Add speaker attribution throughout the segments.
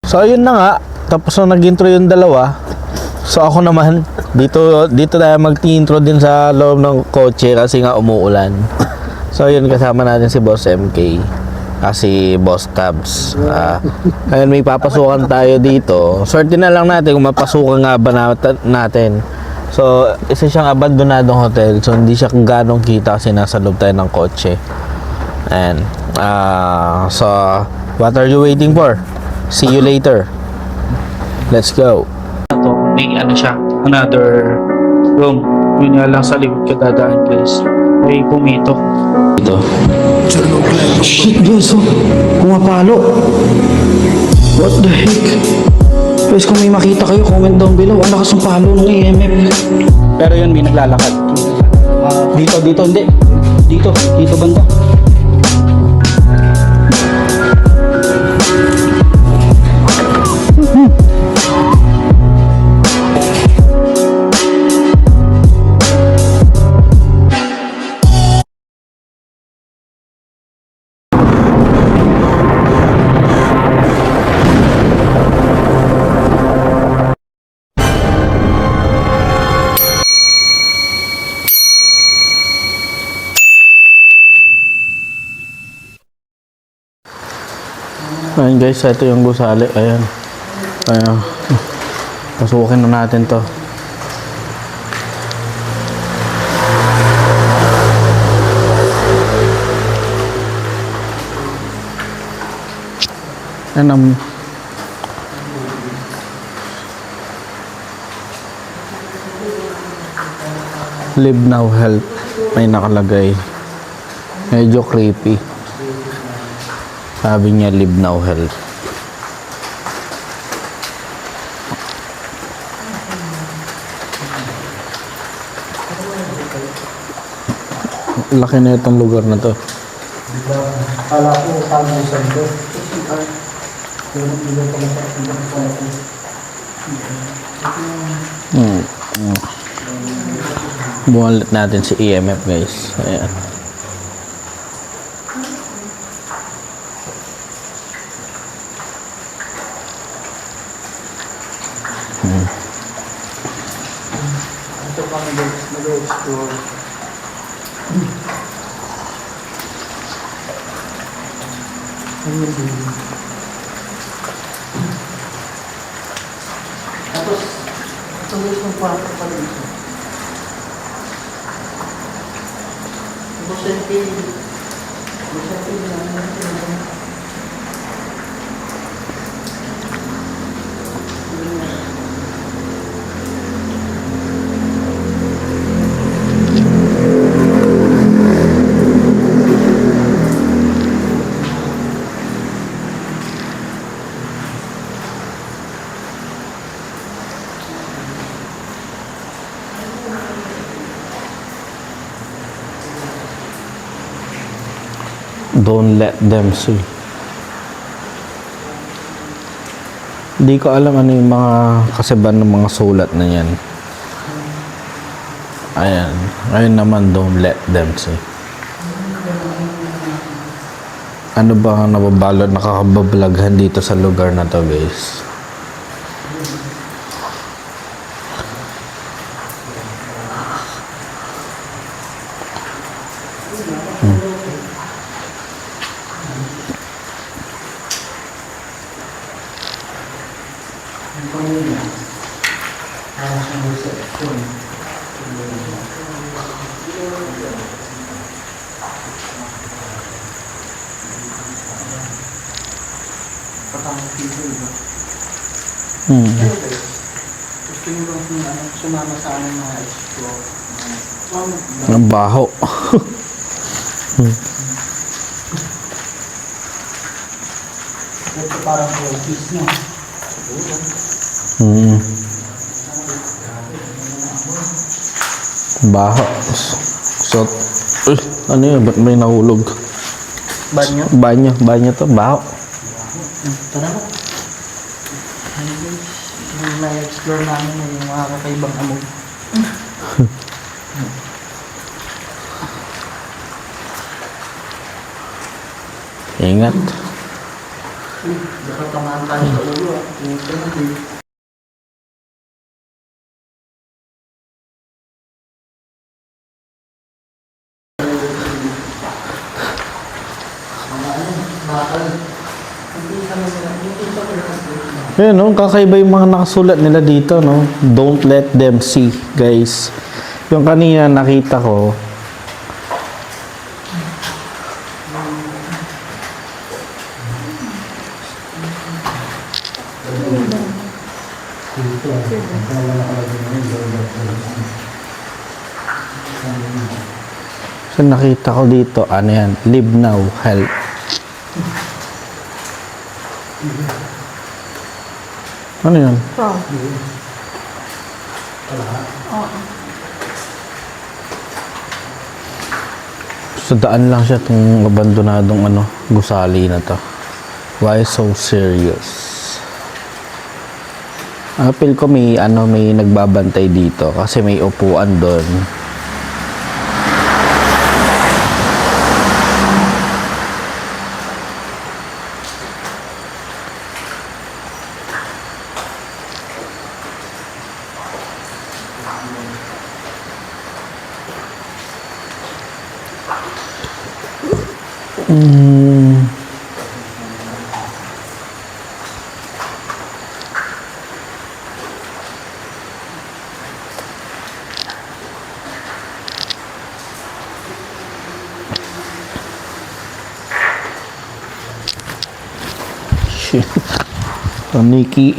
Speaker 1: So ayun na nga, tapos na nag-intro yung dalawa. So ako naman, dito tayo mag-intro din sa loob ng kotse kasi nga umuulan. So ayun, kasama natin si Boss MK, si Boss Tabs. Ngayon may papasukan tayo dito. Swerte na lang natin kung mapasukan nga ba natin. So isa siyang abandonadong hotel, so hindi siya ganong kita kasi nasa loob tayo ng kotse. And so what are you waiting for? See you later. Let's go.
Speaker 2: Ito, may ano siya, another room. Yun nga lang sa likod ka dadaan, guys. May pumito. Ito. Shit, guys, oh. Pumapalo. What the heck? Guys, kung may makita kayo, comment down below. Ang lakas ng palo ng EMF. Pero yun, may naglalakad. Dito, hindi. Dito banda.
Speaker 1: Ayan guys, ito yung gusali. Ayan. Pasukin na natin to. Ayan ang Live Now Health. May nakalagay. Medyo creepy. Sabi niya, Live Now Health. Laki na itong lugar na to.
Speaker 3: Kala ko, pang-usan ko.
Speaker 1: Buwalit natin si EMF guys. Ayan.
Speaker 3: Ito pa mag-explore. Tapos, ito guys ng kwarto pa dito. Bosente na
Speaker 1: Don't let them see. Hindi ko alam ano yung mga kasiban ng mga sulat na yan. Ayan. Ayun naman, don't let them see. Ano ba ang nababalot, nakakabablaghan dito sa lugar na to guys?
Speaker 3: gusto nyo bang sumama sa aming mga explore?
Speaker 1: Ang baho.
Speaker 3: Ito parang office nyo.
Speaker 1: Baho. So, ano yun? Ba't may nahulog?
Speaker 3: Banyo?
Speaker 1: Banyo to. Baho.
Speaker 3: Tara mo. Yung na-explore namin yung mga kakaibang amoy.
Speaker 1: Ingat.
Speaker 3: Tatamaan tayo sa ulo. Puta na din.
Speaker 1: Ayun, no? Kakaiba yung mga nakasulat nila dito, no? Don't let them see, guys. Yung kanina nakita ko, so nakita ko dito, ano yan, live now, help. Ano yan? Sa daan lang siya itong abandonadong ano, gusali na to. Why so serious? Feel ko may ano, may nagbabantay dito kasi may upuan doon. Shit. Nikki.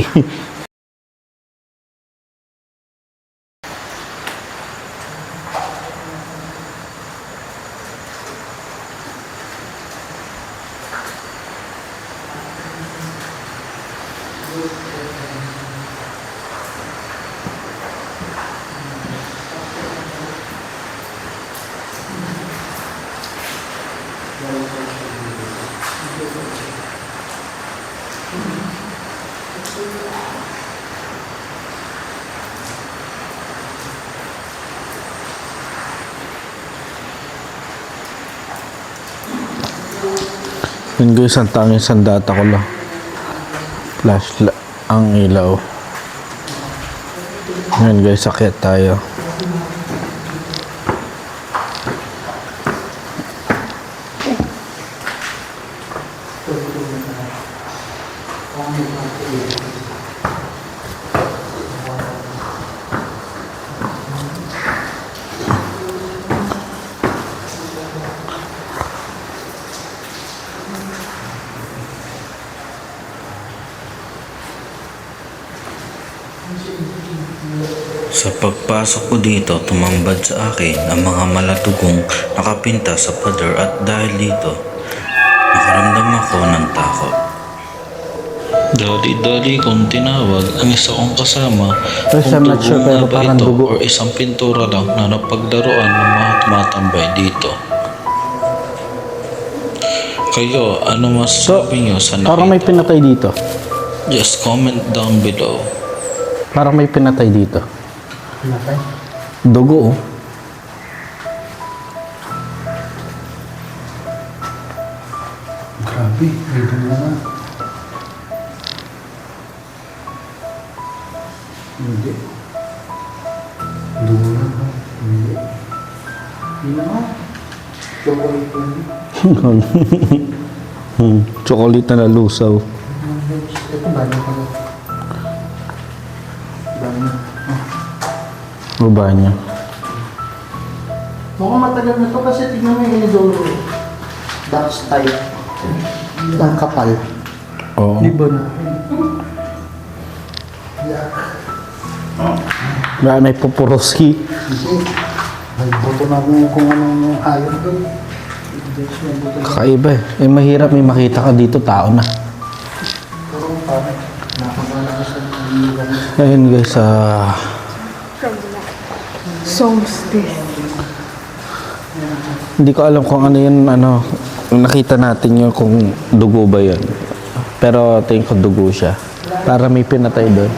Speaker 1: Yun guys, ang tanging sandata ko lang. Flashlight ang ilaw. Ngayon guys, akyat tayo.
Speaker 4: Sa pagpasok ko dito, tumambad sa akin ang mga malatugong nakapinta sa pader at dahil dito, nakaramdam ako ng takot. Dali-dali kong tinawag ang isa kong kasama
Speaker 1: Yes,
Speaker 4: kung
Speaker 1: I'm not sure,
Speaker 4: dugo
Speaker 1: pero
Speaker 4: nga ba
Speaker 1: parang
Speaker 4: ito
Speaker 1: dugo.
Speaker 4: o isang pintura lang na napaglaruan ng mga tumatambay dito. Kayo, ano masasabi nyo sa
Speaker 1: Parang may
Speaker 4: nakita?
Speaker 1: pinatay dito.
Speaker 4: Just comment down below.
Speaker 1: Parang may pinatay dito.
Speaker 3: Pinatay.
Speaker 1: Dugo, oh.
Speaker 3: Grabe. Dito na nga. Hindi. Dugo na ba? Hindi. Hindi na nga. Chocolate pa rin.
Speaker 1: Chocolate na nalusaw.
Speaker 3: Ito ba na pala? Banyo.
Speaker 1: Baba niya.
Speaker 3: Mukhang matagal na to kasi tignan mo yung inidoro. Dark style. Ang kapal.
Speaker 1: Oo.
Speaker 3: Di ba na?
Speaker 1: Baka may pupuroski.
Speaker 3: Hindi. May buto na kung anong hayop doon. May buto na.
Speaker 1: Kakaiba eh. Eh mahirap may makita ka dito, tao na.
Speaker 3: Pero parang nakabala ka sa mga
Speaker 1: Ayun guys,
Speaker 5: Solstice.
Speaker 1: hindi ko alam kung ano yun, ano, nakita natin yun kung dugo ba yun. Pero tingin ko dugo siya. Para may pinatay doon.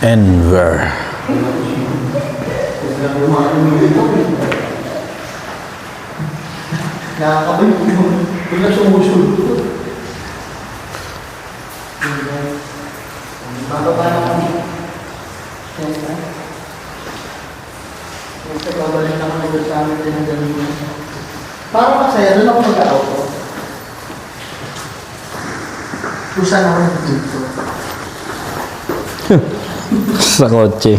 Speaker 1: Enver.
Speaker 3: Nakakabay po yung bigla sumusunod. Bababa na kami. Siyempre. Siyempre, babalik na kami doon sa amin din ang galing. Parang masaya, doon ako mag-auto. Kusan ako dito.
Speaker 1: Sa kotse.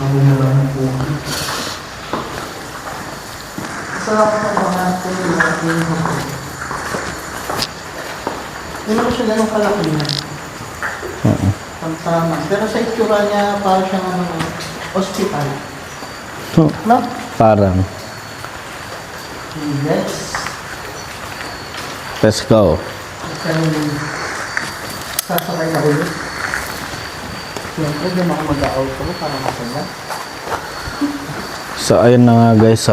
Speaker 3: Ako na lang po. Sarap na mga po yung aking hapon. Hindi ko siya ganun kalaki na. Tama. Pero sa itsura niya, parang siyang hospital. No?
Speaker 1: Parang.
Speaker 3: Yes.
Speaker 1: Let's go.
Speaker 3: Kasi sasakay na ulit. Siyempre, doon ako mag-auto para masaya.
Speaker 1: So ayun na nga guys,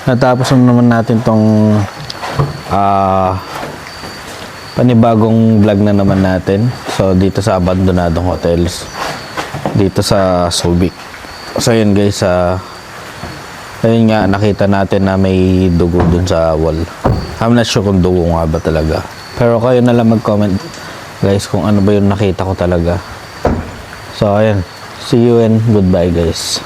Speaker 1: natapos na naman natin tong panibagong vlog na naman natin. So dito sa Abandonadong Hotels dito sa Subic. So ayun guys, ayun nga, nakita natin na may dugo dun sa wall. I'm not sure kung dugo nga ba talaga, pero kayo na lang mag-comment guys kung ano ba yung nakita ko talaga. So ayun, see you and goodbye guys.